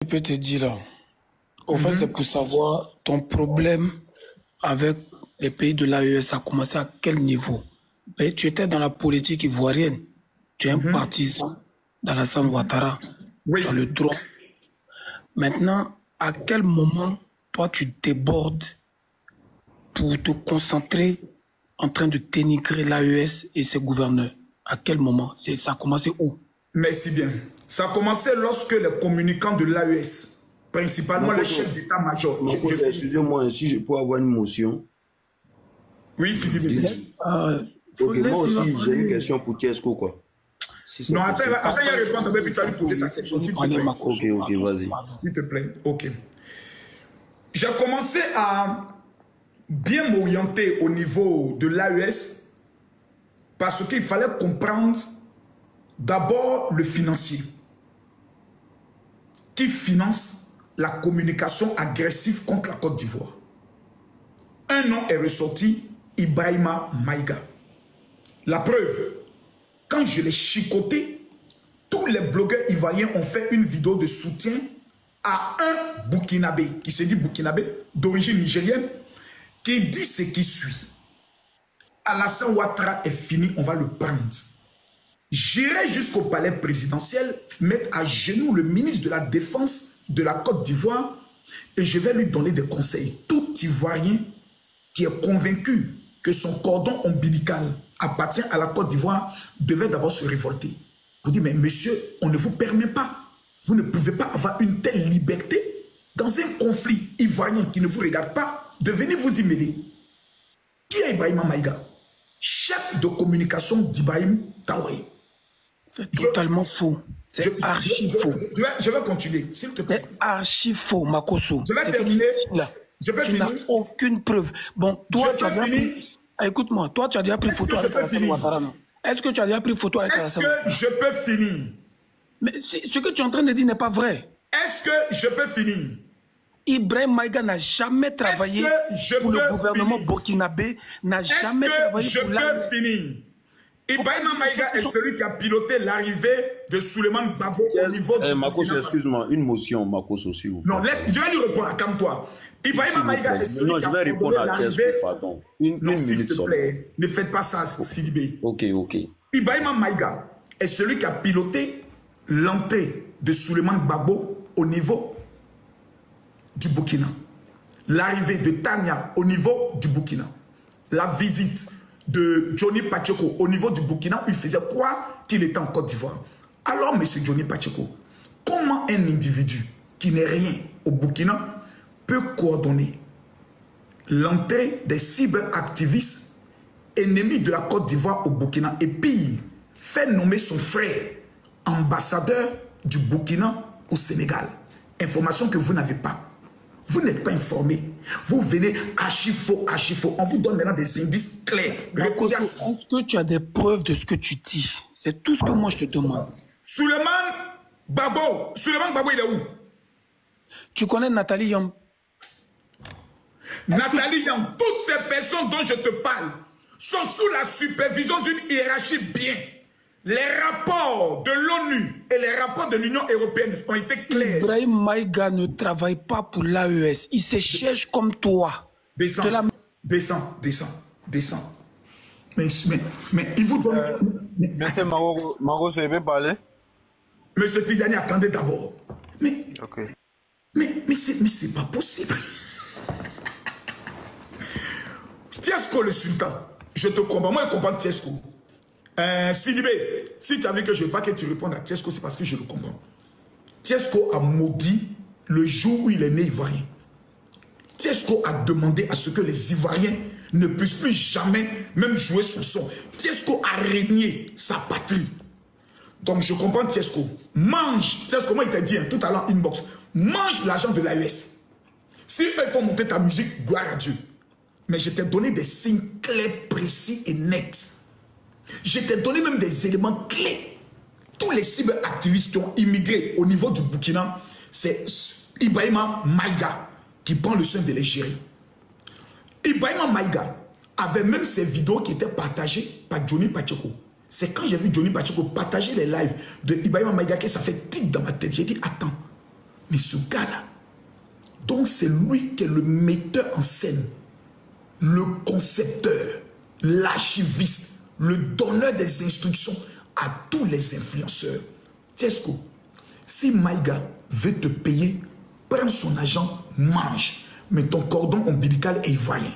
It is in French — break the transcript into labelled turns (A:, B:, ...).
A: Je peux te dire là, au fait, c'est pour savoir ton problème avec les pays de l'AES a commencé à quel niveau? Ben, tu étais dans la politique ivoirienne, tu es un partisan d'Alassane Ouattara,
B: Oui.
A: tu as le droit. Maintenant, à quel moment, toi, tu débordes pour te concentrer en train de dénigrer l'AES et ses gouverneurs? À quel moment? Ça a commencé où?
B: Merci bien. Ça a commencé lorsque les communicants de l'AES, principalement le chef d'état-major...
C: Excusez-moi, si je peux avoir une motion.
B: Oui, c'est bien.
C: Ok, moi aussi, j'ai une question pour Tiesco, quoi.
B: Si non, après, il va répondre, mais puis tu vas lui poser ta question, s'il te plaît.
C: Ok, vas-y.
B: S'il te plaît, ok. J'ai commencé à bien m'orienter au niveau de l'AES parce qu'il fallait comprendre d'abord le financier qui finance la communication agressive contre la Côte d'Ivoire. Un nom est ressorti, Ibrahima Maïga. La preuve, quand je l'ai chicoté, tous les blogueurs ivoiriens ont fait une vidéo de soutien à un Burkinabé, qui se dit Burkinabé, d'origine nigérienne, qui dit ce qui suit. Alassane Ouattara est fini, on va le prendre. J'irai jusqu'au palais présidentiel, mettre à genoux le ministre de la Défense de la Côte d'Ivoire et je vais lui donner des conseils. Tout Ivoirien qui est convaincu que son cordon ombilical appartient à la Côte d'Ivoire devait d'abord se révolter. Vous dites, mais monsieur, on ne vous permet pas. Vous ne pouvez pas avoir une telle liberté dans un conflit ivoirien qui ne vous regarde pas de venir vous y mêler. Qui est Ibrahima Maïga? Chef de communication d'Ibrahim Traoré.
A: C'est totalement faux. C'est archi faux.
B: Je vais continuer, s'il te plaît.
A: C'est archi faux, Makosso.
B: Je vais terminer. Je peux finir.
A: Tu n'as aucune preuve. Bon, toi, tu as déjà pris... Écoute-moi, toi, tu as déjà pris photo avec Alassane Ouattara, non? Est-ce que tu as déjà pris photo avec Alassane Ouattara?
B: Est-ce que je peux finir?
A: Mais ce que tu es en train de dire n'est pas vrai.
B: Est-ce que je peux finir?
A: Ibrahim Maïga n'a jamais travaillé pour le gouvernement burkinabé, n'a jamais travaillé pour l'AES.
B: Est-ce que je peux finir? Ibrahima Maïga est celui qui a piloté l'arrivée de Souleymane Gbagbo au niveau du
C: Makosso, excuse-moi, une motion, Makosso, s'il vous plaît.
B: Non, je vais lui répondre, calme-toi. Piloté l'arrivée...
C: Pardon. Une minute,
B: s'il te plaît, ne faites pas ça, Sidibé.
C: Ok.
B: Ibrahima Maïga est celui qui a piloté l'entrée de Souleymane Gbagbo au niveau du Burkina. L'arrivée de Tania au niveau du Burkina. La visite de Johnny Pacheco au niveau du Burkina où il faisait croire qu'il était en Côte d'Ivoire. Alors, monsieur Johnny Pacheco, comment un individu qui n'est rien au Burkina peut coordonner l'entrée des cyberactivistes ennemis de la Côte d'Ivoire au Burkina et puis fait nommer son frère ambassadeur du Burkina au Sénégal? Information que vous n'avez pas. Vous n'êtes pas informé. Vous venez archi faux. On vous donne maintenant des indices clairs.
A: Est-ce que tu as des preuves de ce que tu dis? C'est tout ce que moi je te demande.
B: Souleymane Gbagbo, il est où?
A: Tu connais Nathalie Yam?
B: Nathalie Yam, toutes ces personnes dont je te parle sont sous la supervision d'une hiérarchie bien. Les rapports de l'ONU et les rapports de l'Union européenne ont été clairs.
A: Ibrahim Maïga ne travaille pas pour l'AES. Il se cherche comme toi.
B: Descends. Mais il vous donne...
D: Monsieur Maroso, je vais parler.
B: Monsieur Tidjani, attendez d'abord. Mais c'est pas possible. Tiesco le sultan, je te comprends. Moi, je comprends Tiesco. Sidibé, si tu as vu que je ne veux pas que tu répondes à Tiesco, c'est parce que je le comprends. Tiesco a maudit le jour où il est né ivoirien. Tiesco a demandé à ce que les Ivoiriens ne puissent plus jamais même jouer son son. Tiesco a régné sa patrie. Donc je comprends Tiesco. Mange, Tiesco, moi il t'a dit tout à l'heure inbox, mange l'argent de l'AES. Si eux font monter ta musique, gloire à Dieu. Mais je t'ai donné des signes clairs, précis et nets. Je t'ai donné même des éléments clés. Tous les cyberactivistes qui ont immigré au niveau du Burkina, c'est Ibrahima Maïga qui prend le soin de les gérer. Ibrahima Maïga avait même ses vidéos qui étaient partagées par Johnny Pacheco. C'est quand j'ai vu Johnny Pacheco partager les lives de Ibrahima Maïga que ça fait tic dans ma tête. J'ai dit, attends, Mais ce gars-là, donc c'est lui qui est le metteur en scène, le concepteur, l'archiviste, le donneur des instructions à tous les influenceurs. Tesco, si Maïga veut te payer, prends son argent, mange. Mais ton cordon ombilical est ivoirien.